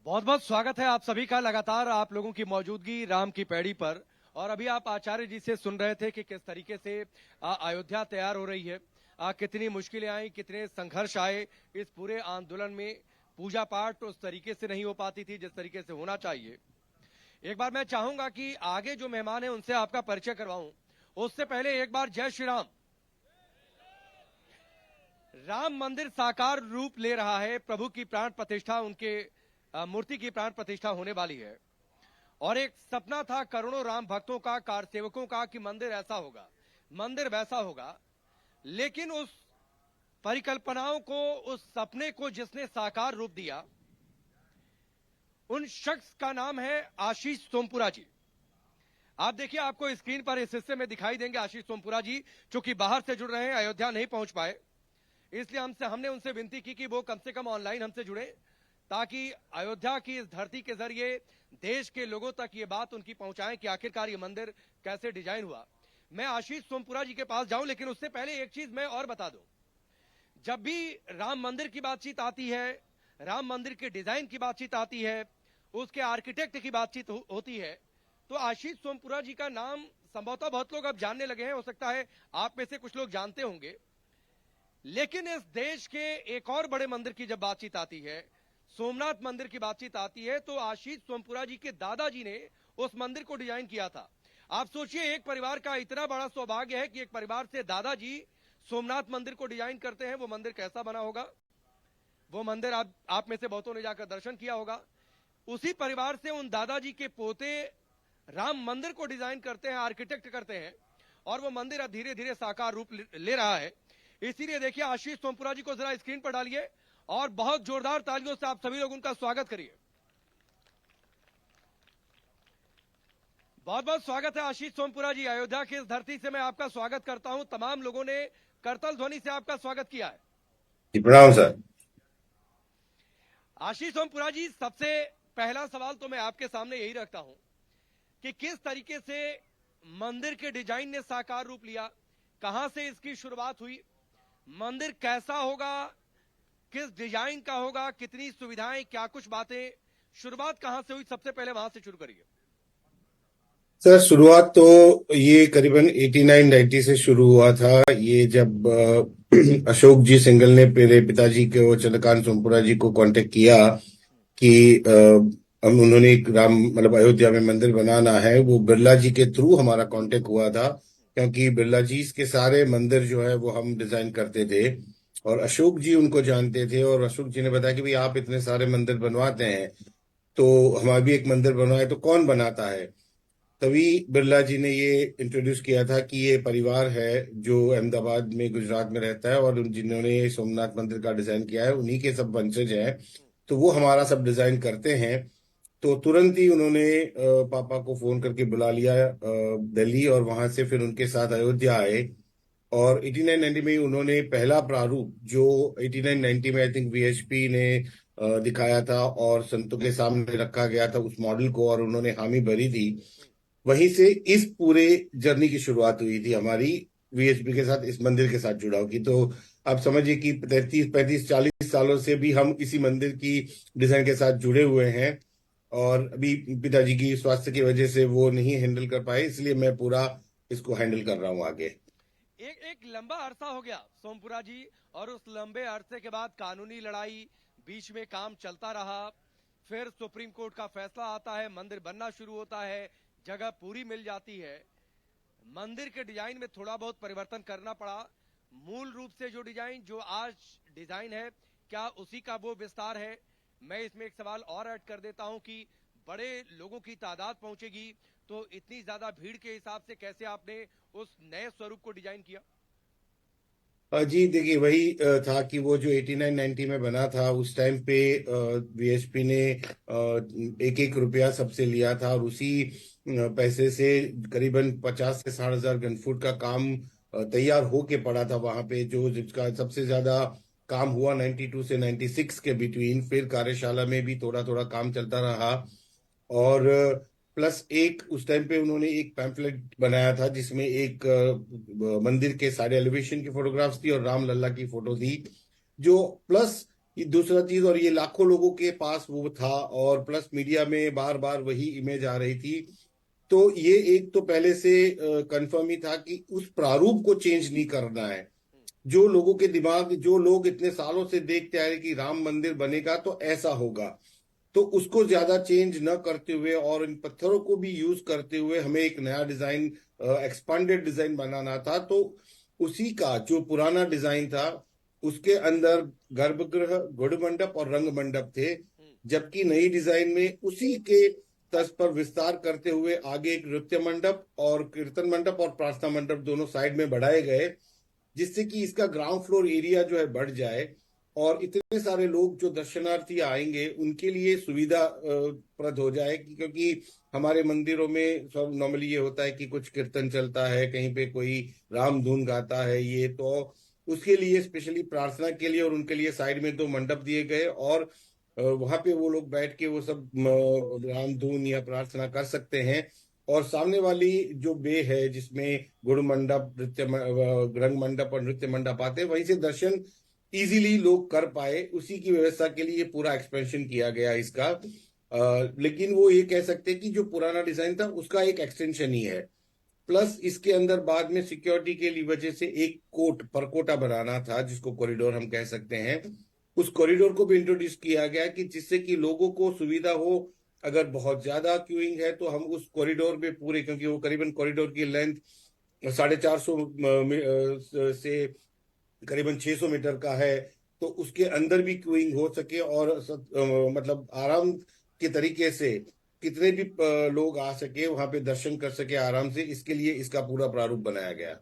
बहुत बहुत स्वागत है आप सभी का। लगातार आप लोगों की मौजूदगी राम की पैड़ी पर। और अभी आप आचार्य जी से सुन रहे थे कि किस तरीके से अयोध्या तैयार हो रही है। कितनी मुश्किलें आई, कितने संघर्ष आए इस पूरे आंदोलन में। पूजा पाठ उस तरीके से नहीं हो पाती थी जिस तरीके से होना चाहिए। एक बार मैं चाहूंगा कि आगे जो मेहमान है उनसे आपका परिचय करवाऊं। उससे पहले एक बार जय श्री राम। राम मंदिर साकार रूप ले रहा है। प्रभु की प्राण प्रतिष्ठा, उनके मूर्ति की प्राण प्रतिष्ठा होने वाली है। और एक सपना था करोड़ों राम भक्तों का, कार सेवकों का, कि मंदिर ऐसा होगा, मंदिर वैसा होगा। लेकिन उस परिकल्पनाओं को, उस सपने को जिसने साकार रूप दिया, उन शख्स का नाम है आशीष सोमपुरा जी। आप देखिए, आपको स्क्रीन पर इस हिस्से में दिखाई देंगे आशीष सोमपुरा जी, जो कि बाहर से जुड़ रहे हैं, अयोध्या नहीं पहुंच पाए। इसलिए हमने उनसे विनती की कि वो कम से कम ऑनलाइन हमसे जुड़े, ताकि अयोध्या की इस धरती के जरिए देश के लोगों तक ये बात उनकी पहुंचाएं कि आखिरकार ये मंदिर कैसे डिजाइन हुआ। मैं आशीष सोमपुरा जी के पास जाऊं, लेकिन उससे पहले एक चीज मैं और बता दूं। जब भी राम मंदिर की बातचीत आती है, राम मंदिर के डिजाइन की बातचीत आती है, उसके आर्किटेक्ट की बातचीत होती है, तो आशीष सोमपुरा जी का नाम संभवतः बहुत लोग अब जानने लगे हैं। हो सकता है आप में से कुछ लोग जानते होंगे। लेकिन इस देश के एक और बड़े मंदिर की जब बातचीत आती है, सोमनाथ मंदिर की बातचीत आती है, तो आशीष सोमपुरा जी के दादाजी ने उस मंदिर को डिजाइन किया था। आप सोचिए, एक परिवार का इतना बड़ा सौभाग्य है कि एक परिवार से दादाजी सोमनाथ मंदिर को डिजाइन करते हैं। वो मंदिर कैसा बना होगा, वो मंदिर आप में से बहुतों ने जाकर दर्शन किया होगा। उसी परिवार से उन दादाजी के पोते राम मंदिर को डिजाइन करते हैं, आर्किटेक्ट करते हैं, और वो मंदिर अब धीरे धीरे साकार रूप ले रहा है। इसीलिए देखिए, आशीष सोमपुरा जी को जरा स्क्रीन पर डालिए और बहुत जोरदार तालियों से आप सभी लोग उनका स्वागत करिए। बहुत बहुत स्वागत है आशीष सोमपुरा जी। अयोध्या की इस धरती से मैं आपका स्वागत करता हूं। तमाम लोगों ने करतल ध्वनि से आपका स्वागत किया है। प्रणाम सर। आशीष सोमपुरा जी, सबसे पहला सवाल तो मैं आपके सामने यही रखता हूं कि किस तरीके से मंदिर के डिजाइन ने साकार रूप लिया, कहां से इसकी शुरुआत हुई, मंदिर कैसा होगा, किस डिजाइन का होगा, कितनी सुविधाएं, क्या कुछ बातें, शुरुआत कहां से हुई? सबसे पहले वहां से शुरू करिए। सर शुरुआत तो ये करीबन 89-90 से शुरू हुआ था। ये जब अशोक जी सिंघल ने मेरे पिताजी को, चंद्रकांत सोमपुरा जी को कांटेक्ट किया कि हम उन्होंने एक राम मतलब अयोध्या में मंदिर बनाना है। वो बिरला जी के थ्रू हमारा कांटेक्ट हुआ था, क्योंकि बिरला जी के सारे मंदिर जो है वो हम डिजाइन करते थे और अशोक जी उनको जानते थे। और अशोक जी ने बताया कि भाई आप इतने सारे मंदिर बनवाते हैं तो हमारा भी एक मंदिर बनवाए, तो कौन बनाता है। तभी बिरला जी ने ये इंट्रोड्यूस किया था कि ये परिवार है जो अहमदाबाद में, गुजरात में रहता है, और जिन्होंने सोमनाथ मंदिर का डिजाइन किया है उन्हीं के सब वंशज हैं, तो वो हमारा सब डिजाइन करते हैं। तो तुरंत ही उन्होंने पापा को फोन करके बुला लिया दिल्ली, और वहां से फिर उनके साथ अयोध्या आए। और 89-90 में उन्होंने पहला प्रारूप, जो 89-90 में आई थिंक वीएचपी ने दिखाया था और संतों के सामने रखा गया था उस मॉडल को, और उन्होंने हामी भरी थी। वहीं से इस पूरे जर्नी की शुरुआत हुई थी हमारी वीएचपी के साथ, इस मंदिर के साथ जुड़ाव की। तो आप समझिए कि 33-35-40 सालों से भी हम इसी मंदिर की डिजाइन के साथ जुड़े हुए हैं। और अभी पिताजी की स्वास्थ्य की वजह से वो नहीं हैंडल कर पाए, इसलिए मैं पूरा इसको हैंडल कर रहा हूँ आगे। एक लंबा अरसा हो गया सोमपुरा जी, और उस लंबे अरसे के बाद कानूनी लड़ाई, बीच में काम चलता रहा, फिर सुप्रीम कोर्ट का फैसला आता है, मंदिर बनना शुरू होता है, जगह पूरी मिल जाती है। मंदिर के डिजाइन में थोड़ा बहुत परिवर्तन करना पड़ा। मूल रूप से जो आज डिजाइन है, क्या उसी का वो विस्तार है? मैं इसमें एक सवाल और ऐड कर देता हूं कि बड़े लोगों की तादाद पहुंचेगी, तो इतनी ज्यादा भीड़ के हिसाब से कैसे आपने उस नए स्वरूप को डिजाइन किया? जी देखिए, वही था कि वो जो 89-90 में बना था उस टाइम पे वीएचपी ने 1-1 रुपया सबसे लिया था, और उसी पैसे से करीबन 50 से 60 हजार घन फुट का काम तैयार होके पड़ा था वहां पे, जो जिसका सबसे ज्यादा काम हुआ 92 से 96 के बिटवीन। फिर कार्यशाला में भी थोड़ा थोड़ा काम चलता रहा। और प्लस एक उस टाइम पे उन्होंने एक पैम्फलेट बनाया था जिसमें एक मंदिर के सारे एलिवेशन की फोटोग्राफ्स थी और राम लल्ला की फोटो थी, जो प्लस ये दूसरा चीज, और ये लाखों लोगों के पास वो था, और प्लस मीडिया में बार बार वही इमेज आ रही थी। तो ये एक तो पहले से कंफर्म ही था कि उस प्रारूप को चेंज नहीं करना है। जो लोगों के दिमाग, जो लोग इतने सालों से देखते आ रहे कि राम मंदिर बनेगा तो ऐसा होगा, तो उसको ज्यादा चेंज न करते हुए और इन पत्थरों को भी यूज करते हुए हमें एक नया डिजाइन, एक्सपांडेड डिजाइन बनाना था। तो उसी का जो पुराना डिजाइन था उसके अंदर गर्भगृह, गुड़ मंडप और रंग मंडप थे, जबकि नई डिजाइन में उसी के तर्ज पर विस्तार करते हुए आगे एक नृत्य मंडप और कीर्तन मंडप और प्रार्थना मंडप दोनों साइड में बढ़ाए गए, जिससे कि इसका ग्राउंड फ्लोर एरिया जो है बढ़ जाए, और इतने सारे लोग जो दर्शनार्थी आएंगे उनके लिए सुविधा प्रद हो जाए। क्योंकि हमारे मंदिरों में सब नॉर्मली ये होता है कि कुछ कीर्तन चलता है, कहीं पे कोई राम धुन गाता है, ये तो उसके लिए स्पेशली प्रार्थना के लिए और उनके लिए साइड में 2 मंडप दिए गए, और वहां पे वो लोग बैठ के वो सब राम धुन या प्रार्थना कर सकते हैं। और सामने वाली जो बे है जिसमें गुड़ मंडप, रंग मंडप और नृत्य मंडप आते हैं, वहीं से दर्शन इजीली लोग कर पाए, उसी की व्यवस्था के लिए पूरा एक्सपेंशन किया गया इसका। लेकिन वो ये कह सकते हैं कि जो पुराना डिजाइन था उसका एक एक्सटेंशन ही है। प्लस इसके अंदर बाद में सिक्योरिटी के लिए वजह से एक कोट परकोटा बनाना था, जिसको कॉरिडोर हम कह सकते हैं। उस कॉरिडोर को भी इंट्रोड्यूस किया गया कि जिससे कि लोगों को सुविधा हो। अगर बहुत ज्यादा क्यूइंग है तो हम उस कॉरिडोर में पूरे, क्योंकि वो करीबन कॉरिडोर की लेंथ 450 से करीबन 600 मीटर का है, तो उसके अंदर भी क्यूइंग हो सके और मतलब आराम के तरीके से कितने भी लोग आ सके, वहां पे दर्शन कर सके आराम से, इसके लिए इसका पूरा प्रारूप बनाया गया।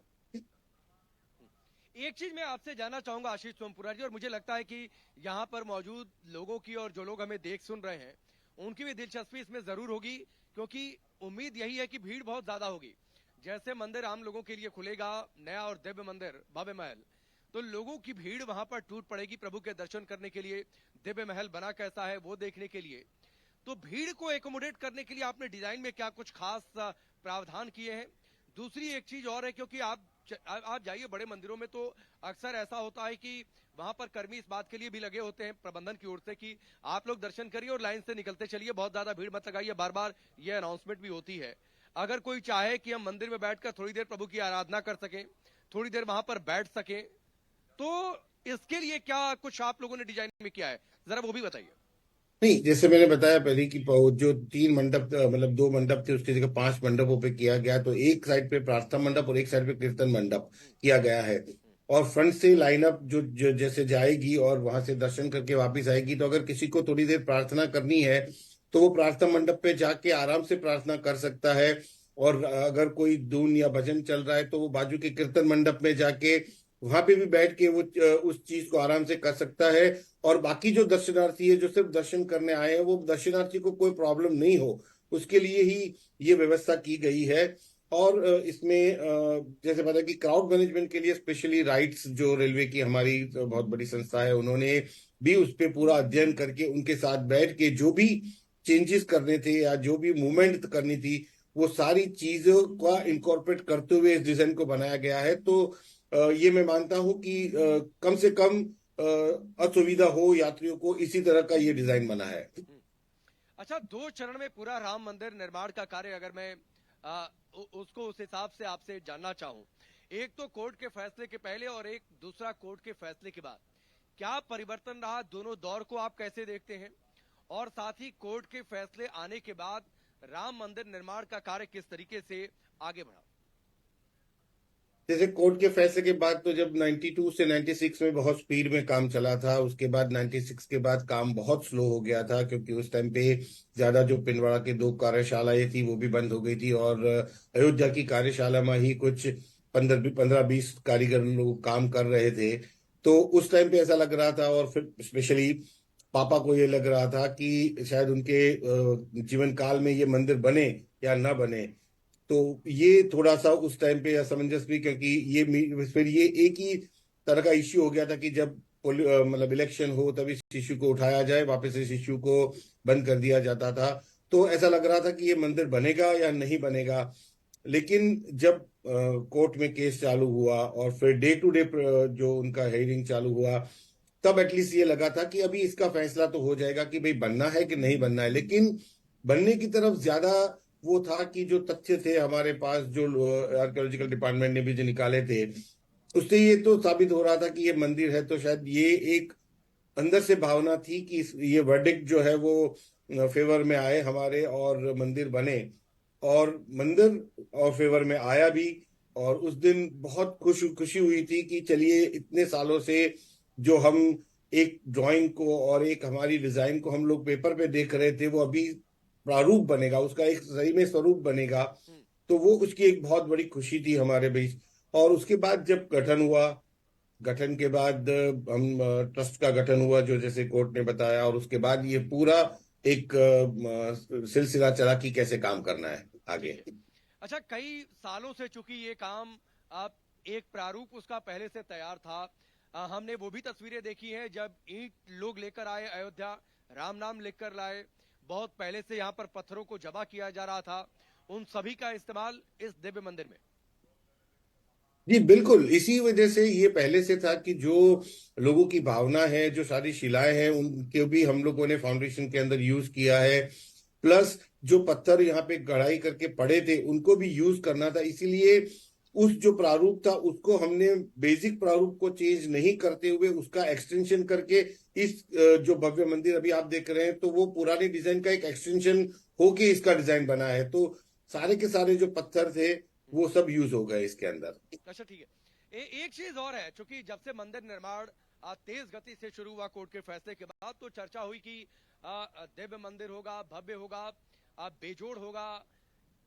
एक चीज मैं आपसे जानना चाहूंगा आशीष सोमपुरा जी, और मुझे लगता है कि यहाँ पर मौजूद लोगों की और जो लोग हमें देख सुन रहे हैं उनकी भी दिलचस्पी इसमें जरूर होगी, क्योंकि उम्मीद यही है कि भीड़ बहुत ज्यादा होगी। जैसे मंदिर आम लोगों के लिए खुलेगा, नया और दिव्य मंदिर, भव्य महल, तो लोगों की भीड़ वहां पर टूट पड़ेगी प्रभु के दर्शन करने के लिए, दिव्य महल बना कैसा है वो देखने के लिए। तो भीड़ को एकोमोडेट करने के लिए आपने डिजाइन में क्या कुछ खास प्रावधान किए हैं? दूसरी एक चीज और है, क्योंकि आप जाइए बड़े मंदिरों में तो अक्सर ऐसा होता है कि वहां पर कर्मी इस बात के लिए भी लगे होते हैं प्रबंधन की ओर से कि आप लोग दर्शन करिए और लाइन से निकलते चलिए, बहुत ज्यादा भीड़ मत लगाइए, बार बार ये अनाउंसमेंट भी होती है। अगर कोई चाहे कि हम मंदिर में बैठकर थोड़ी देर प्रभु की आराधना कर सकें, थोड़ी देर वहां पर बैठ सकें, तो इसके लिए क्या कुछ आप लोगों ने डिजाइन में किया है, जरा वो भी बताइए। नहीं, जैसे मैंने बताया पहले कि जो 3 मंडप, मतलब 2 मंडप थे उसकी जगह 5 मंडपों पे किया गया, तो एक साइड पे प्रार्थना मंडप और एक साइड पे कीर्तन मंडप किया गया है। और फ्रंट से लाइनअप जो जैसे जाएगी और वहां से दर्शन करके वापस आएगी, तो अगर किसी को थोड़ी देर प्रार्थना करनी है तो वो प्रार्थना मंडप पे जाके आराम से प्रार्थना कर सकता है। और अगर कोई धुन या भजन चल रहा है तो वो बाजू के कीर्तन मंडप में जाके वहां पे भी बैठ के वो उस चीज को आराम से कर सकता है। और बाकी जो दर्शनार्थी है जो सिर्फ दर्शन करने आए हैं, वो दर्शनार्थी को कोई प्रॉब्लम नहीं हो उसके लिए ही ये व्यवस्था की गई है। और इसमें जैसे पता कि क्राउड मैनेजमेंट के लिए स्पेशली राइट्स, जो रेलवे की हमारी बहुत बड़ी संस्था है, उन्होंने भी उस पर पूरा अध्ययन करके उनके साथ बैठ के जो भी चेंजेस करने थे या जो भी मूवमेंट करनी थी, वो सारी चीजों का इनकॉर्पोरेट करते हुए इस डिजाइन को बनाया गया है। तो ये मैं मानता हूं कि कम से कम असुविधा हो यात्रियों को, इसी तरह का ये डिजाइन बना है। अच्छा, 2 चरण में पूरा राम मंदिर निर्माण का कार्य, अगर मैं उसको उस हिसाब से आपसे जानना चाहूं, एक तो कोर्ट के फैसले के पहले और एक दूसरा कोर्ट के फैसले के बाद, क्या परिवर्तन रहा, दोनों दौर को आप कैसे देखते हैं? और साथ ही कोर्ट के फैसले आने के बाद राम मंदिर निर्माण का कार्य किस तरीके से आगे बढ़ा? जैसे कोर्ट के फैसले के बाद तो जब 92 से 96 में बहुत स्पीड में काम चला था, उसके बाद 96 के बाद काम बहुत स्लो हो गया था, क्योंकि उस टाइम पे ज्यादा जो पिंडवाड़ा की 2 कार्यशालाएं थी वो भी बंद हो गई थी, और अयोध्या की कार्यशाला में ही कुछ 15-20 कारीगर लोग काम कर रहे थे। तो उस टाइम पे ऐसा लग रहा था, और फिर स्पेशली पापा को ये लग रहा था कि शायद उनके जीवन काल में ये मंदिर बने या ना बने। तो ये थोड़ा सा उस टाइम पे असमंजस भी, क्योंकि ये फिर ये एक ही तरह का इश्यू हो गया था कि जब मतलब इलेक्शन हो तभी इस इश्यू को उठाया जाए, वापस इस इश्यू को बंद कर दिया जाता था। तो ऐसा लग रहा था कि ये मंदिर बनेगा या नहीं बनेगा। लेकिन जब कोर्ट में केस चालू हुआ और फिर डे टू डे जो उनका हेयरिंग चालू हुआ, तब एटलीस्ट ये लगा था कि अभी इसका फैसला तो हो जाएगा कि भाई बनना है कि नहीं बनना है। लेकिन बनने की तरफ ज्यादा वो था कि जो तथ्य थे हमारे पास, जो आर्कियोलॉजिकल डिपार्टमेंट ने भी जो निकाले थे, उससे ये तो साबित हो रहा था कि ये मंदिर है। तो शायद ये एक अंदर से भावना थी कि ये वर्डिक्ट जो है वो फेवर में आए हमारे और मंदिर बने, और मंदिर और फेवर में आया भी। और उस दिन बहुत खुशी हुई थी कि चलिए इतने सालों से जो हम एक ड्राइंग को और एक हमारी डिजाइन को हम लोग पेपर पे देख रहे थे, वो अभी प्रारूप बनेगा, उसका एक सही में स्वरूप बनेगा। तो वो उसकी एक बहुत बड़ी खुशी थी हमारे बीच। और उसके बाद जब गठन हुआ, गठन के बाद हम ट्रस्ट का गठन हुआ जो जैसे कोर्ट ने बताया, और उसके बाद ये पूरा एक सिलसिला चला कि कैसे काम करना है आगे। अच्छा, कई सालों से चूंकि ये काम आप एक प्रारूप उसका पहले से तैयार था। हमने वो भी तस्वीरें देखी हैं जब ईंट लोग लेकर आए अयोध्या, राम नाम लिखकर लाए, बहुत पहले से यहाँ पर पत्थरों को जमा किया जा रहा था, उन सभी का इस्तेमाल इस दिव्य मंदिर में। जी बिल्कुल, इसी वजह से ये पहले से था कि जो लोगों की भावना है, जो सारी शिलाएं हैं, उनके भी हम लोगों ने फाउंडेशन के अंदर यूज किया है। प्लस जो पत्थर यहाँ पे गढ़ाई करके पड़े थे उनको भी यूज करना था। इसीलिए उस जो प्रारूप था उसको हमने बेसिक प्रारूप को चेंज नहीं करते हुए उसका एक्सटेंशन करके इस जो भव्य मंदिर अभी आप देख रहे हैं, तो वो पुराने डिजाइन का एक एक्सटेंशन होके इसका डिजाइन बना है। तो सारे के सारे जो पत्थर थे वो सब यूज हो गए इसके अंदर। अच्छा, ठीक है। एक चीज और है, चूंकि जब से मंदिर निर्माण तेज गति से शुरू हुआ कोर्ट के फैसले के बाद, तो चर्चा हुई कि दिव्य मंदिर होगा, भव्य होगा, बेजोड़ होगा।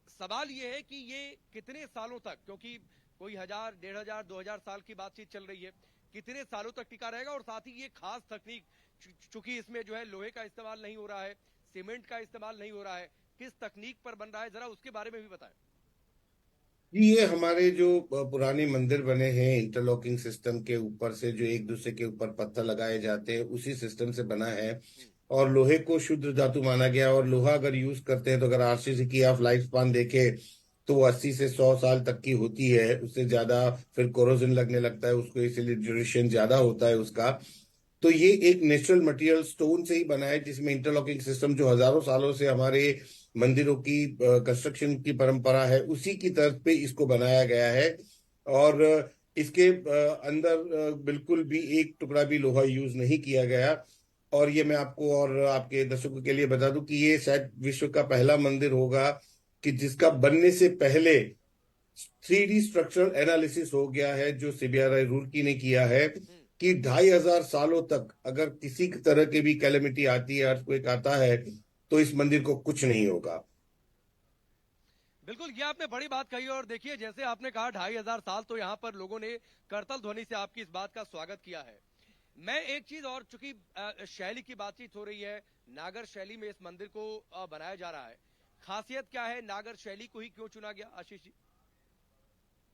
सवाल ये है कि ये कितने सालों तक, क्योंकि कोई 1000, 1500, 2000 साल की बातचीत चल रही है, कितने सालों तक टिका रहेगा। और साथ ही ये खास तकनीक, चूंकि इसमें जो है लोहे का इस्तेमाल नहीं हो रहा है, सीमेंट का इस्तेमाल नहीं हो रहा है, किस तकनीक पर बन रहा है, जरा उसके बारे में भी बताएं। ये हमारे जो पुराने मंदिर बने हैं, इंटरलॉकिंग सिस्टम के ऊपर से जो एक दूसरे के ऊपर पत्थर लगाए जाते हैं, उसी सिस्टम से बना है। और लोहे को शुद्ध धातु माना गया, और लोहा अगर यूज करते हैं तो अगर आरसीसी की आप लाइफ स्पान देखें तो वो 80 से 100 साल तक की होती है, उससे ज्यादा फिर कोरोजन लगने लगता है उसको, इसीलिए ड्यूरेशन ज्यादा होता है उसका। तो ये एक नेचुरल मटेरियल स्टोन से ही बना है, जिसमें इंटरलॉकिंग सिस्टम जो हजारों सालों से हमारे मंदिरों की कंस्ट्रक्शन की परंपरा है, उसी की तर्ज पे इसको बनाया गया है। और इसके अंदर बिल्कुल भी एक टुकड़ा भी लोहा यूज नहीं किया गया। और ये मैं आपको और आपके दर्शकों के लिए बता दूं कि ये शायद विश्व का पहला मंदिर होगा कि जिसका बनने से पहले 3D स्ट्रक्चरल एनालिसिस हो गया है, जो सीबीआरआई रुड़की ने किया है, कि 2500 सालों तक अगर किसी तरह की भी कैलेमिटी आती है, अर्थक्वेक आता है, तो इस मंदिर को कुछ नहीं होगा। बिल्कुल, ये आपने बड़ी बात कही। और देखिए, जैसे आपने कहा 2500 साल, तो यहाँ पर लोगों ने करतल ध्वनि से आपकी इस बात का स्वागत किया है। मैं एक चीज और, चूंकि शैली की बातचीत हो रही है, नागर शैली में इस मंदिर को बनाया जा रहा है, खासियत क्या है, नागर शैली को ही क्यों चुना गया आशीष जी?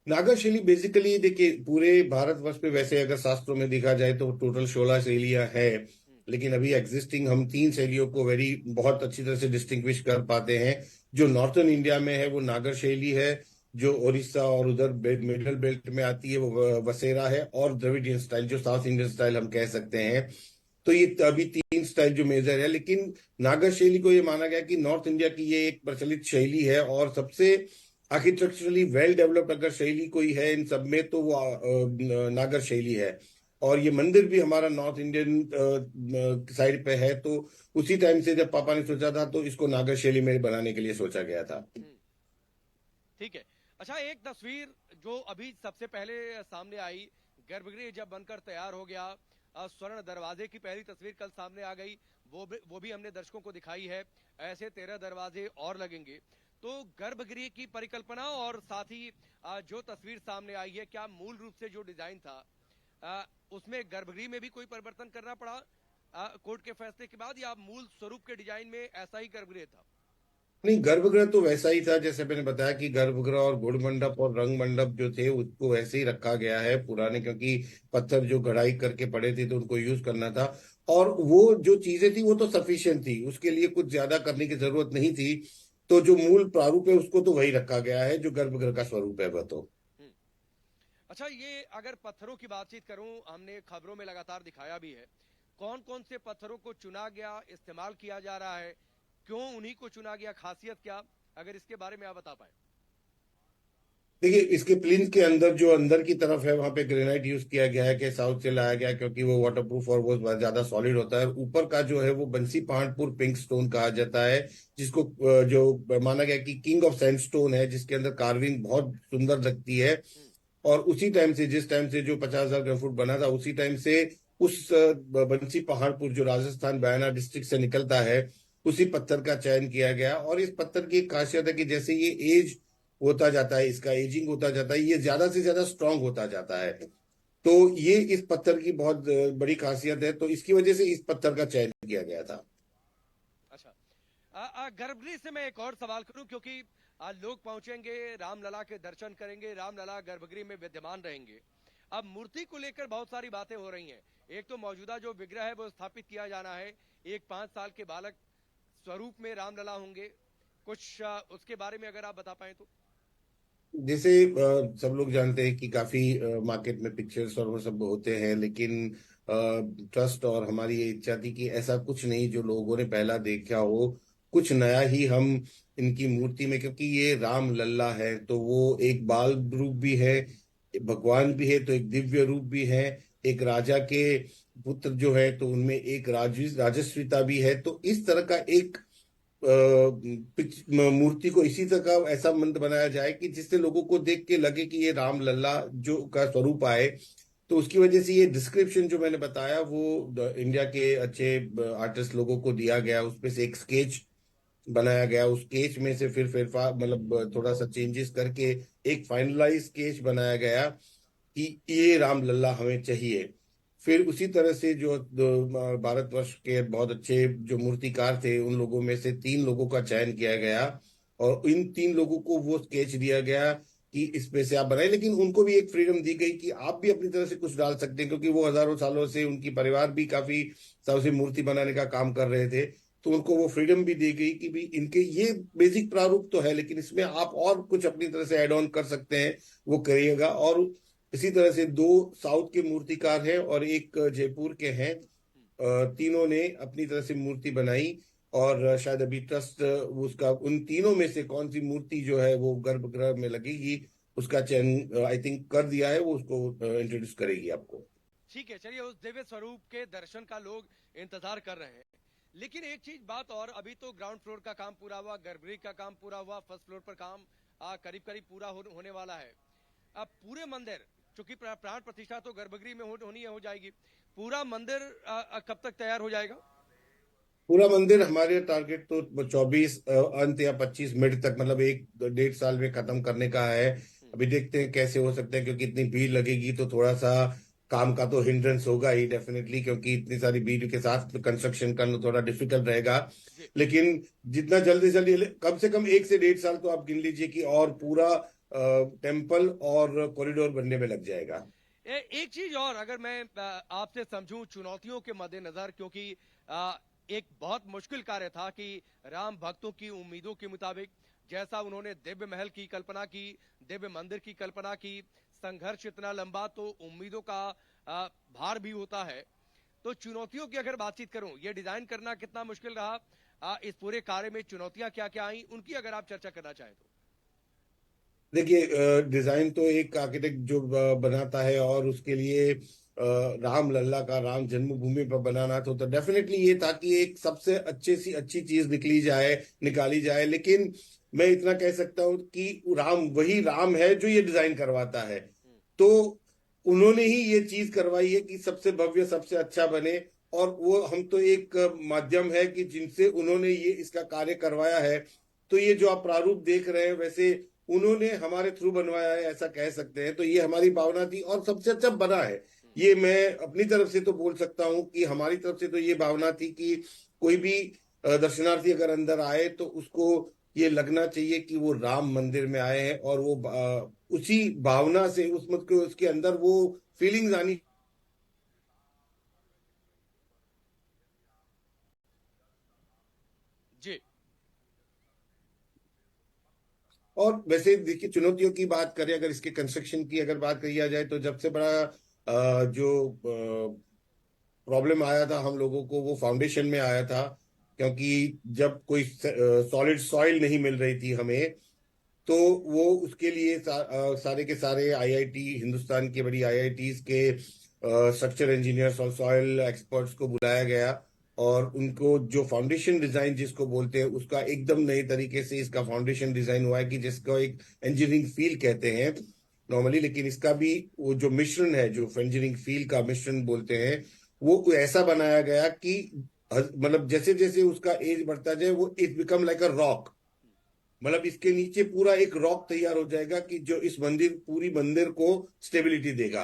नागर शैली बेसिकली देखिए पूरे भारतवर्ष पे वैसे अगर शास्त्रों में देखा जाए तो टोटल 16 शैलियां है। लेकिन अभी एग्जिस्टिंग हम 3 शैलियों को बहुत अच्छी तरह से डिस्टिंग्विश कर पाते हैं। जो नॉर्थन इंडिया में है वो नागर शैली है, जो उड़ीसा और उधर मिडल बेल्ट में आती है वो वसेरा है, और द्रविडियन स्टाइल जो साउथ इंडियन स्टाइल हम कह सकते हैं। तो ये अभी 3 स्टाइल जो मेजर है। लेकिन नागर शैली को ये माना गया कि नॉर्थ इंडिया की ये एक प्रचलित शैली है, और सबसे आर्किटेक्चरली वेल डेवलप्ड अगर शैली कोई है इन सब में तो वो नागर शैली है। और ये मंदिर भी हमारा नॉर्थ इंडियन साइड पे है, तो उसी टाइम से जब पापा ने सोचा था तो इसको नागर शैली में बनाने के लिए सोचा गया था। ठीक है। अच्छा, एक तस्वीर जो अभी सबसे पहले सामने आई, गर्भगृह जब बनकर तैयार हो गया, स्वर्ण दरवाजे की पहली तस्वीर कल सामने आ गई, वो भी हमने दर्शकों को दिखाई है। ऐसे 13 दरवाजे और लगेंगे। तो गर्भगृह की परिकल्पना और साथ ही जो तस्वीर सामने आई है, क्या मूल रूप से जो डिजाइन था उसमें गर्भगृह में भी कोई परिवर्तन करना पड़ा कोर्ट के फैसले के बाद, या मूल स्वरूप के डिजाइन में ऐसा ही गर्भगृह था? नहीं, गर्भगृह तो वैसा ही था जैसे मैंने बताया कि गर्भगृह और गुड़ मंडप और रंग मंडप जो थे उसको वैसे ही रखा गया है पुराने, क्योंकि पत्थर जो गढ़ाई करके पड़े थे तो उनको यूज करना था। और वो जो चीजें थी वो तो सफिशिएंट थी, उसके लिए कुछ ज्यादा करने की जरूरत नहीं थी। तो जो मूल प्रारूप है उसको तो वही रखा गया है, जो गर्भगृह का स्वरूप है वह तो। अच्छा, ये अगर पत्थरों की बातचीत करूं, हमने खबरों में लगातार दिखाया भी है, कौन कौन से पत्थरों को चुना गया, इस्तेमाल किया जा रहा है, क्यों उन्हीं को चुना गया, खासियत क्या, अगर इसके बारे में आप बता पाए। देखिए, इसके प्लिंथ के अंदर जो अंदर की तरफ है वहां पे ग्रेनाइट यूज किया गया है, कि साउथ से लाया गया है, क्योंकि वो वाटरप्रूफ और बहुत ज्यादा सॉलिड होता है। ऊपर का जो है वो बंसी पहाड़पुर पिंक स्टोन कहा जाता है, जिसको जो माना गया कि किंग ऑफ सैंडस्टोन है, जिसके अंदर कार्विंग बहुत सुंदर लगती है। हम्म। और उसी टाइम से, जिस टाइम से जो 50,000 स्क्वायर फुट बना था, उसी टाइम से उस बंसी पहाड़पुर जो राजस्थान बयाना डिस्ट्रिक्ट से निकलता है, उसी पत्थर का चयन किया गया। और इस पत्थर की एक खासियत है कि जैसे ये एज होता जाता है, इसका एजिंग होता जाता है, ये ज्यादा से ज्यादा स्ट्रांग होता जाता है। तो ये इस पत्थर की बहुत बड़ी खासियत है, तो इसकी वजह से इस पत्थर का चयन किया गया था। अच्छा, गर्भगृह से मैं एक और सवाल करूं, क्योंकि आज लोग पहुंचेंगे, रामलला के दर्शन करेंगे, रामलला गर्भगृह में विद्यमान रहेंगे। अब मूर्ति को लेकर बहुत सारी बातें हो रही हैं। एक तो मौजूदा जो विग्रह है वो स्थापित किया जाना है, एक 5 साल के बालक स्वरूप में रामलला होंगे। कुछ उसके बारे में अगर आप बता पाए तो। जैसे सब लोग जानते हैं कि काफी मार्केट में पिक्चर्स और वो सब होते हैं, लेकिन ट्रस्ट और हमारी ये इच्छा थी कि ऐसा कुछ नहीं जो लोगों ने पहला देखा हो, कुछ नया ही हम इनकी मूर्ति में, क्योंकि ये राम लल्ला है तो वो एक बाल रूप भी है, भगवान भी है, तो एक दिव्य रूप भी है। एक राजा के पुत्र जो है तो उनमें एक राजस्विता भी है। तो इस तरह का एक मूर्ति को इसी तरह का ऐसा मंत्र बनाया जाए कि जिससे लोगों को देख के लगे कि ये राम लल्ला जो का स्वरूप आए। तो उसकी वजह से ये डिस्क्रिप्शन जो मैंने बताया वो इंडिया के अच्छे आर्टिस्ट लोगों को दिया गया, उसमें से एक स्केच बनाया गया। उस स्केच में से फिर मतलब थोड़ा सा चेंजेस करके एक फाइनलाइज स्केच बनाया गया कि ये राम लल्ला हमें चाहिए। फिर उसी तरह से जो भारतवर्ष के बहुत अच्छे जो मूर्तिकार थे, उन लोगों में से 3 लोगों का चयन किया गया, और इन 3 लोगों को वो स्केच दिया गया कि इसमें से आप बनाए। लेकिन उनको भी एक फ्रीडम दी गई कि आप भी अपनी तरह से कुछ डाल सकते हैं, क्योंकि वो हजारों सालों से उनकी परिवार भी काफी सालों से मूर्ति बनाने का काम कर रहे थे। तो उनको वो फ्रीडम भी दी गई कि भी इनके ये बेसिक प्रारूप तो है, लेकिन इसमें आप और कुछ अपनी तरह से ऐड ऑन कर सकते हैं, वो करिएगा। और इसी तरह से 2 साउथ के मूर्तिकार हैं और एक जयपुर के हैं। तीनों ने अपनी तरह से मूर्ति बनाई, और शायद अभी ट्रस्ट उसका उन तीनों में से कौन सी मूर्ति जो है वो गर्भगृह में लगेगी, उसका चयन आई थिंक कर दिया है। वो उसको इंट्रोड्यूस करेगी आपको। ठीक है, चलिए, उस दिव्य स्वरूप के दर्शन का लोग इंतजार कर रहे हैं। लेकिन एक चीज बात और, अभी तो ग्राउंड फ्लोर का काम पूरा हुआ, गर्भगृह का काम पूरा हुआ, फर्स्ट फ्लोर पर काम करीब करीब पूरा होने वाला है। अब पूरे मंदिर, चूंकि प्राण प्रतिष्ठा तो गर्भगृह में होनी हो जाएगी, पूरा मंदिर कब तक तैयार हो जाएगा। पूरा मंदिर हमारे टारगेट तो 24 अंत या 25 मिड तक, मतलब 1-1.5 साल में खत्म करने का है। अभी देखते हैं कैसे हो सकता है, क्योंकि इतनी भीड़ लगेगी तो थोड़ा सा काम का तो हिंड्रेंस होगा ही डेफिनेटली, क्योंकि इतनी सारी भीड़ के साथ कंस्ट्रक्शन करना थोड़ा डिफिकल्ट रहेगा। जी। लेकिन जितना जल्दी से जल्दी, कम से कम 1 से 1.5 साल तो आप गिन लीजिए कि और पूरा टेम्पल और कॉरिडोर बनने में लग जाएगा। एक चीज और अगर मैं आपसे समझूं, चुनौतियों के मद्देनजर, क्योंकि अ, एक बहुत मुश्किल कार्य था कि राम भक्तों की उम्मीदों के मुताबिक, जैसा उन्होंने दिव्य महल की कल्पना की, दिव्य मंदिर की कल्पना की, संघर्ष इतना लंबा, तो उम्मीदों का भार भी होता है। तो चुनौतियों की अगर बातचीत करूं, ये डिजाइन करना कितना मुश्किल रहा, इस पूरे कार्य में चुनौतियां क्या क्या आई, उनकी अगर आप चर्चा करना चाहें तो। देखिए, डिजाइन तो एक आर्किटेक्ट जो बनाता है, और उसके लिए राम लल्ला का राम जन्मभूमि पर बनाना तो डेफिनेटली ये था कि एक सबसे अच्छे सी अच्छी चीज निकाली जाए। लेकिन मैं इतना कह सकता हूँ कि राम वही राम है जो ये डिजाइन करवाता है। तो उन्होंने ही ये चीज करवाई है कि सबसे भव्य सबसे अच्छा बने। और वो हम तो एक माध्यम है कि जिनसे उन्होंने ये इसका कार्य करवाया है। तो ये जो आप प्रारूप देख रहे हैं, वैसे उन्होंने हमारे थ्रू बनवाया है, ऐसा कह सकते हैं। तो ये हमारी भावना थी और सबसे अच्छा बना है। ये मैं अपनी तरफ से तो बोल सकता हूँ कि हमारी तरफ से तो ये भावना थी कि कोई भी दर्शनार्थी अगर अंदर आए तो उसको ये लगना चाहिए कि वो राम मंदिर में आए हैं, और वो उसी भावना से उस मत को उसके अंदर वो फीलिंग्स आनी। जी। और वैसे देखिए, चुनौतियों की बात करें, अगर इसके कंस्ट्रक्शन की अगर बात किया जाए, तो सबसे बड़ा जो प्रॉब्लम आया था हम लोगों को, वो फाउंडेशन में आया था। क्योंकि जब कोई सॉलिड सॉइल नहीं मिल रही थी हमें, तो वो उसके लिए सारे के सारे आईआईटी, हिंदुस्तान की बड़ी आईआईटीज के स्ट्रक्चर इंजीनियर्स और सॉइल एक्सपर्ट्स को बुलाया गया, और उनको जो फाउंडेशन डिजाइन जिसको बोलते हैं, उसका एकदम नए तरीके से इसका फाउंडेशन डिजाइन हुआ है, कि जिसको एक इंजीनियरिंग फील कहते हैं नॉर्मली। लेकिन इसका भी वो जो मिश्रण है, जो इंजीनियरिंग फील का मिश्रण बोलते हैं, वो ऐसा बनाया गया कि मतलब जैसे जैसे उसका एज बढ़ता जाए, वो it become like a rock. मतलब इसके नीचे पूरा एक रॉक तैयार हो जाएगा, कि जो इस पूरी मंदिर को स्टेबिलिटी देगा।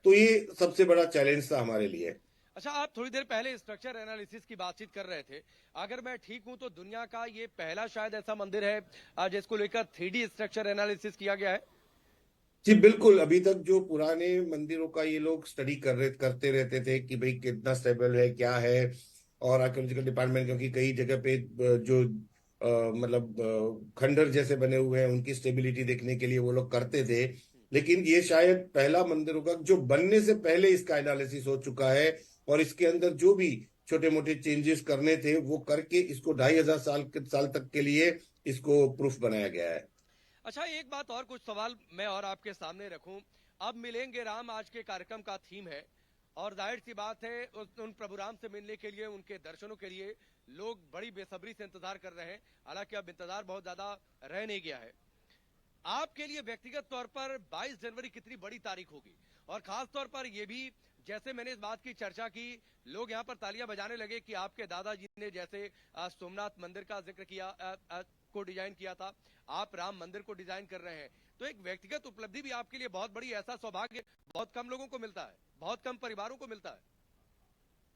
तो ये सबसे बड़ा चैलेंज था हमारे लिए। अच्छा, आप थोड़ी देर पहले स्ट्रक्चर एनालिसिस की बातचीत कर रहे थे। अगर मैं ठीक हूं तो दुनिया का ये पहला शायद ऐसा मंदिर है जिसको लेकर 3D स्ट्रक्चर एनालिसिस किया गया है। जी बिल्कुल। अभी तक जो पुराने मंदिरों का ये लोग स्टडी करते रहते थे कि भाई कितना स्टेबल है, क्या है। और आर्कियोलॉजिकल डिपार्टमेंट, क्योंकि कई जगह पे जो मतलब खंडर जैसे बने हुए हैं, उनकी स्टेबिलिटी देखने के लिए वो लोग करते थे। लेकिन ये शायद पहला मंदिर होगा जो बनने से पहले इसका एनालिसिस हो चुका है, और इसके अंदर जो भी छोटे मोटे चेंजेस करने थे वो करके इसको 2500 साल तक के लिए इसको प्रूफ बनाया गया है। अच्छा, एक बात और, कुछ सवाल मैं और आपके सामने रखूं। अब मिलेंगे राम आज के कार्यक्रम का थीम है, और जाहिर सी बात है उन प्रभु राम से मिलने के लिए, उनके दर्शनों के लिए लोग बड़ी बेसब्री से इंतजार कर रहे हैं। हालांकि अब इंतजार बहुत ज्यादा रह नहीं गया है। आपके लिए व्यक्तिगत तौर पर 22 जनवरी कितनी बड़ी तारीख होगी? और खास तौर पर यह भी, जैसे मैंने इस बात की चर्चा की, लोग यहाँ पर तालियां बजाने लगे कि आपके दादाजी ने जैसे सोमनाथ मंदिर का जिक्र किया, को डिजाइन किया था, आप राम मंदिर को डिजाइन कर रहे हैं। तो एक व्यक्तिगत उपलब्धि भी आपके लिए बहुत बड़ी, ऐसा सौभाग्य बहुत कम लोगों को मिलता है, बहुत कम परिवारों को मिलता है।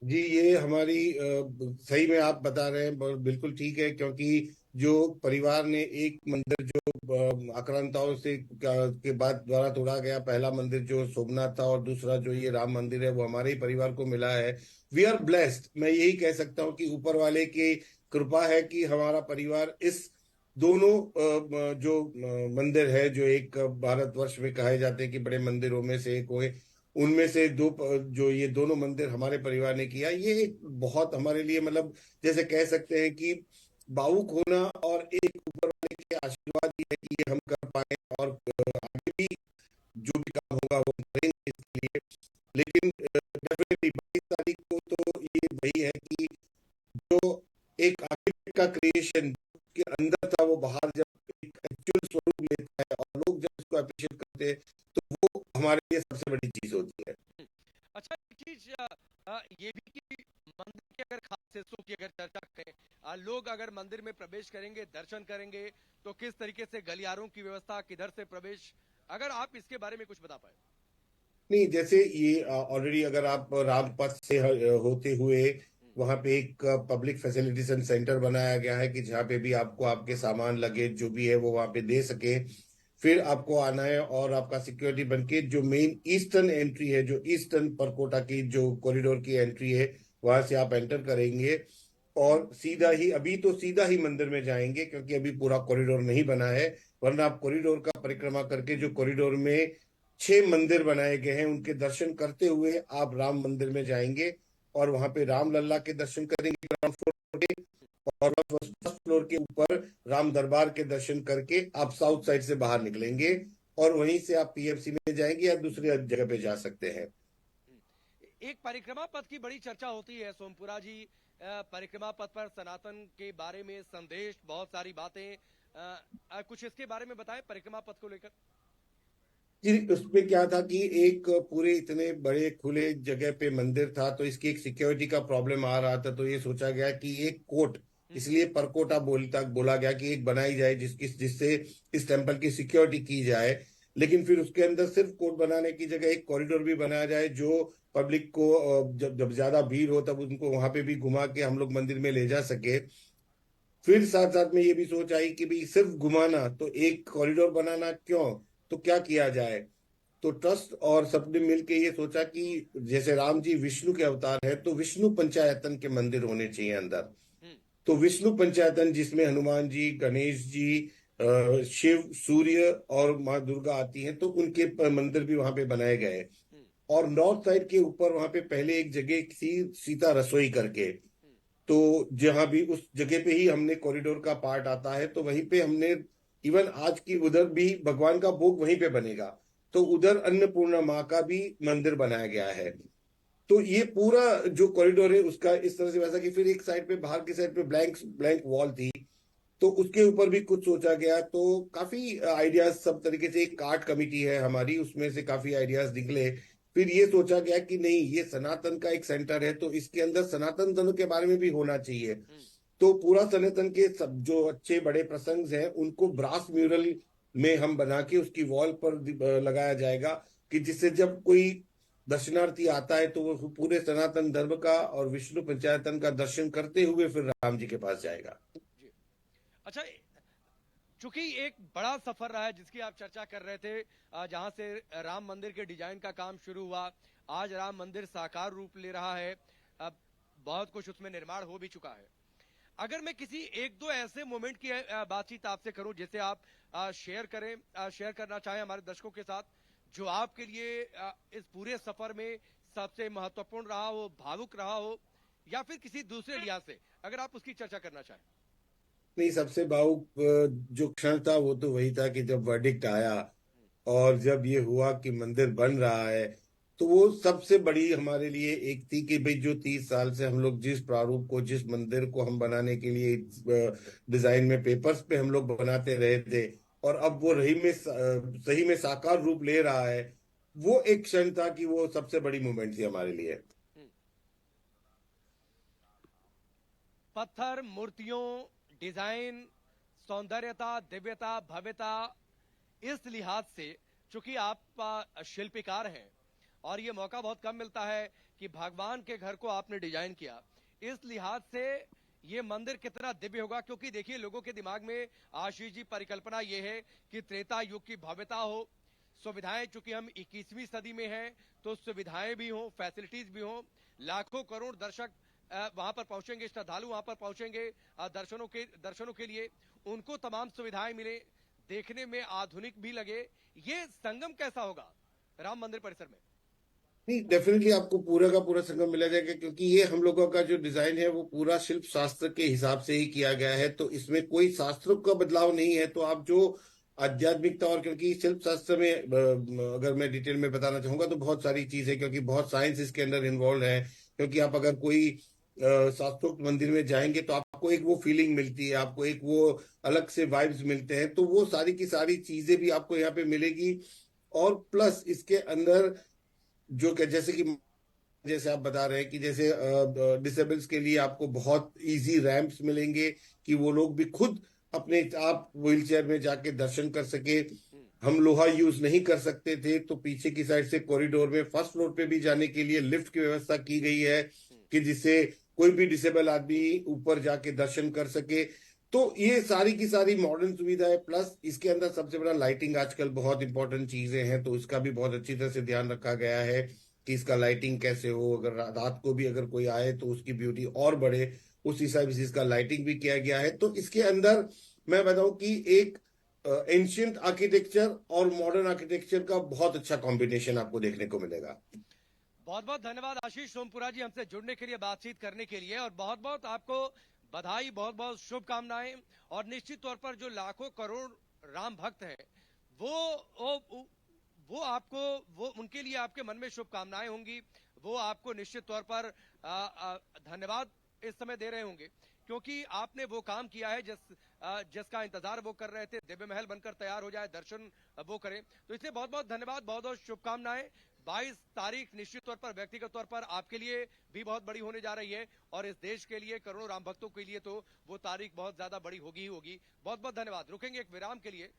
जी, ये हमारी सही में आप बता रहे हैं, बिल्कुल ठीक है। क्योंकि जो परिवार ने एक मंदिर जो आक्रांताओं से के बाद द्वारा तोड़ा गया, पहला मंदिर जो सोमनाथ था, और दूसरा जो ये राम मंदिर है, वो हमारे ही परिवार को मिला है। We are blessed. मैं यही कह सकता हूँ कि ऊपर वाले की कृपा है कि हमारा परिवार इस दोनों जो मंदिर है, जो एक भारतवर्ष में कहे जाते हैं कि बड़े मंदिरों में से एक हुए, उनमें से दो जो ये दोनों मंदिर हमारे परिवार ने किया, ये एक बहुत हमारे लिए, मतलब जैसे कह सकते हैं कि भावुक होना, और एक ऊपर वाले के आशीर्वाद ही है कि ये हम कर पाए। और आगे भी जो भी काम होगा वो हम करेंगे इसके लिए। लेकिन डेफिनेटली 22 तारीख को तो ये वही है कि जो एक आर्किटेक्ट का क्रिएशन के अंदर था, वो बाहर जब एक एक्चुअल स्वरूप लेता है, और लोग जब इसको अप्रिशिएट करते हैं, तो वो हमारे लिए सबसे बड़ी चीज होती है। अच्छा, एक चीज ये भी कि मंदिर के अगर खास हिस्सों की अगर चर्चा करें, लोग अगर मंदिर में प्रवेश करेंगे, दर्शन करेंगे, तो किस तरीके से गलियारों की व्यवस्था, किधर से प्रवेश, अगर आप इसके बारे में कुछ बता पाए। नहीं, जैसे ये ऑलरेडी अगर आप रामपथ से होते हुए, वहां पे एक पब्लिक फैसिलिटेशन सेंटर बनाया गया है, कि जहाँ पे भी आपको आपके सामान लगेज जो भी है वो वहां पे दे सके। फिर आपको आना है, और आपका सिक्योरिटी बन के जो मेन ईस्टर्न एंट्री है, जो ईस्टर्न परकोटा की जो कॉरिडोर की एंट्री है, वहां से आप एंटर करेंगे। और सीधा ही, अभी तो सीधा ही मंदिर में जाएंगे, क्योंकि अभी पूरा कॉरिडोर नहीं बना है। वरना आप कॉरिडोर का परिक्रमा करके, जो कॉरिडोर में 6 मंदिर बनाए गए हैं, उनके दर्शन करते हुए आप राम मंदिर में जाएंगे। और वहां पे राम लल्ला के दर्शन करेंगे ग्राउंड फ्लोर पे, और फर्स्ट फ्लोर के ऊपर राम दरबार के दर्शन करके आप साउथ साइड से बाहर निकलेंगे, और वहीं से आप पीएफसी में जाएंगे, या दूसरी जगह पे जा सकते हैं। एक परिक्रमा पथ की बड़ी चर्चा होती है सोमपुरा जी। परिक्रमा पथ पर सनातन के बारे में संदेश, बहुत सारी बातें, कुछ इसके बारे में बताएं परिक्रमा पथ को लेकर। जी, उसमें क्या था कि एक पूरे इतने बड़े खुले जगह पे मंदिर था, तो इसकी एक सिक्योरिटी का प्रॉब्लम आ रहा था। तो ये सोचा गया कि एक कोर्ट, इसलिए परकोटा बोला गया कि एक बनाई जाए जिससे इस टेम्पल की सिक्योरिटी की जाए। लेकिन फिर उसके अंदर सिर्फ कोर्ट बनाने की जगह एक कॉरिडोर भी बनाया जाए, जो पब्लिक को जब जब ज्यादा भीड़ हो तब उनको वहां पे भी घुमा के हम लोग मंदिर में ले जा सके। फिर साथ साथ में ये भी सोच आई कि भाई सिर्फ घुमाना, तो एक कॉरिडोर बनाना क्यों, तो क्या किया जाए। तो ट्रस्ट और सबने मिलके ये सोचा कि जैसे राम जी विष्णु के अवतार है, तो विष्णु पंचायतन के मंदिर होने चाहिए अंदर। हम्म। तो विष्णु पंचायतन, जिसमें हनुमान जी, गणेश जी, शिव, सूर्य और माँ दुर्गा आती हैं, तो उनके मंदिर भी वहां पे बनाए गए हैं। हम्म, और नॉर्थ साइड के ऊपर वहां पे पहले एक जगह थी, सीता रसोई करके। हम्म, तो जहां भी उस जगह पे ही हमने कॉरिडोर का पार्ट आता है, तो वहीं पे हमने इवन आज की उधर भी भगवान का भोग वहीं पे बनेगा। तो उधर अन्नपूर्णा माँ का भी मंदिर बनाया गया है। तो ये पूरा जो कॉरिडोर है उसका इस तरह से वैसा कि फिर एक साइड पे, बाहर की साइड पे ब्लैंक ब्लैंक वॉल थी, तो उसके ऊपर भी कुछ सोचा गया। तो काफी आइडियाज सब तरीके से, एक कार्ट कमिटी है हमारी, उसमें से काफी आइडियाज निकले। फिर ये सोचा गया कि नहीं, ये सनातन का एक सेंटर है, तो इसके अंदर सनातन धर्म के बारे में भी होना चाहिए। हम्म। तो पूरा सनातन के सब जो अच्छे बड़े प्रसंग हैं उनको ब्रास म्यूरल में हम बना के उसकी वॉल पर लगाया जाएगा, कि जिससे जब कोई दर्शनार्थी आता है तो वो पूरे सनातन धर्म का और विष्णु पंचायतन का दर्शन करते हुए फिर राम जी के पास जाएगा। जी। अच्छा, चूंकि एक बड़ा सफर रहा है जिसकी आप चर्चा कर रहे थे, जहां से राम मंदिर के डिजाइन का काम शुरू हुआ, आज राम मंदिर साकार रूप ले रहा है, अब बहुत कुछ उसमें निर्माण हो भी चुका है। अगर मैं किसी एक दो ऐसे मोमेंट की बातचीत आपसे करूं जिसे आप शेयर करें, शेयर करना चाहें हमारे दर्शकों के साथ, जो आपके लिए इस पूरे सफर में सबसे महत्वपूर्ण रहा हो, भावुक रहा हो, या फिर किसी दूसरे लिहाज से अगर आप उसकी चर्चा करना चाहें। नहीं, सबसे भावुक जो क्षण था वो तो वही था कि जब वर्डिक्ट आया और जब ये हुआ कि मंदिर बन रहा है, तो वो सबसे बड़ी हमारे लिए एक थी कि भाई जो 30 साल से हम लोग जिस प्रारूप को, जिस मंदिर को हम बनाने के लिए डिजाइन में पेपर्स पे हम लोग बनाते रहे थे, और अब वो रही में सही में साकार रूप ले रहा है। वो एक क्षण था कि वो सबसे बड़ी मूवमेंट थी हमारे लिए। हम्म। पत्थर, मूर्तियों, डिजाइन, सौंदर्यता, दिव्यता, भव्यता, इस लिहाज से, चूंकि आप शिल्पकार हैं और ये मौका बहुत कम मिलता है कि भगवान के घर को आपने डिजाइन किया, इस लिहाज से ये मंदिर कितना दिव्य होगा। क्योंकि देखिए, लोगों के दिमाग में आशीष जी परिकल्पना ये है कि त्रेता युग की भव्यता हो, सुविधाएं, चूंकि हम 21वीं सदी में हैं तो सुविधाएं भी हों, फैसिलिटीज भी हों, लाखों करोड़ दर्शक वहां पर पहुंचेंगे, श्रद्धालु वहां पर पहुंचेंगे दर्शनों के लिए, उनको तमाम सुविधाएं मिले, देखने में आधुनिक भी लगे। ये संगम कैसा होगा राम मंदिर परिसर में? नहीं, डेफिनेटली आपको पूरा का पूरा संगम मिला जाएगा, क्योंकि ये हम लोगों का जो डिजाइन है वो पूरा शिल्प शास्त्र के हिसाब से ही किया गया है। तो इसमें कोई शास्त्रों का बदलाव नहीं है। तो आप जो आध्यात्मिकता, और क्योंकि शिल्प शास्त्र में अगर मैं डिटेल में बताना चाहूंगा तो बहुत सारी चीज है, क्योंकि बहुत साइंस इसके अंदर इन्वॉल्व है। क्योंकि आप अगर कोई शास्त्रोक्त मंदिर में जाएंगे तो आपको एक वो फीलिंग मिलती है, आपको एक वो अलग से वाइब्स मिलते हैं। तो वो सारी की सारी चीजें भी आपको यहाँ पे मिलेगी। और प्लस इसके अंदर जो कि जैसे कि, जैसे आप बता रहे हैं कि जैसे डिसेबल्स के लिए आपको बहुत इजी रैंप्स मिलेंगे, कि वो लोग भी खुद अपने आप व्हील चेयर में जाके दर्शन कर सके। हम्म, हम लोहा यूज नहीं कर सकते थे, तो पीछे की साइड से कॉरिडोर में फर्स्ट फ्लोर पे भी जाने के लिए लिफ्ट की व्यवस्था की गई है, हम्म। कि जिससे कोई भी डिसेबल आदमी ऊपर जाके दर्शन कर सके। तो ये सारी की सारी मॉडर्न सुविधा है। प्लस इसके अंदर सबसे बड़ा लाइटिंग, आजकल बहुत इंपॉर्टेंट चीजें हैं, तो इसका भी बहुत अच्छी तरह से ध्यान रखा गया है कि इसका लाइटिंग कैसे हो। अगर रात को भी अगर कोई आए तो उसकी ब्यूटी और बढ़े, उस हिसाब से इसका लाइटिंग भी किया गया है। तो इसके अंदर मैं बताऊं कि एक एंशियंट आर्किटेक्चर और मॉडर्न आर्किटेक्चर का बहुत अच्छा कॉम्बिनेशन आपको देखने को मिलेगा। बहुत बहुत धन्यवाद आशीष सोमपुरा जी, हमसे जुड़ने के लिए, बातचीत करने के लिए, और बहुत बहुत आपको बधाई, बहुत बहुत शुभकामनाएं। और निश्चित तौर पर जो लाखों करोड़ राम भक्त हैं, वो वो आपको, वो उनके लिए आपके मन में शुभकामनाएं होंगी। वो आपको निश्चित तौर पर धन्यवाद इस समय दे रहे होंगे, क्योंकि आपने वो काम किया है जिसका इंतजार वो कर रहे थे, दिव्य महल बनकर तैयार हो जाए, दर्शन वो करें। तो इसलिए बहुत बहुत धन्यवाद, बहुत बहुत शुभकामनाएं। 22 तारीख निश्चित तौर पर, व्यक्तिगत तौर पर आपके लिए भी बहुत बड़ी होने जा रही है, और इस देश के लिए, करोड़ों राम भक्तों के लिए तो वो तारीख बहुत ज्यादा बड़ी होगी ही होगी। बहुत बहुत धन्यवाद। रुकेंगे एक विराम के लिए।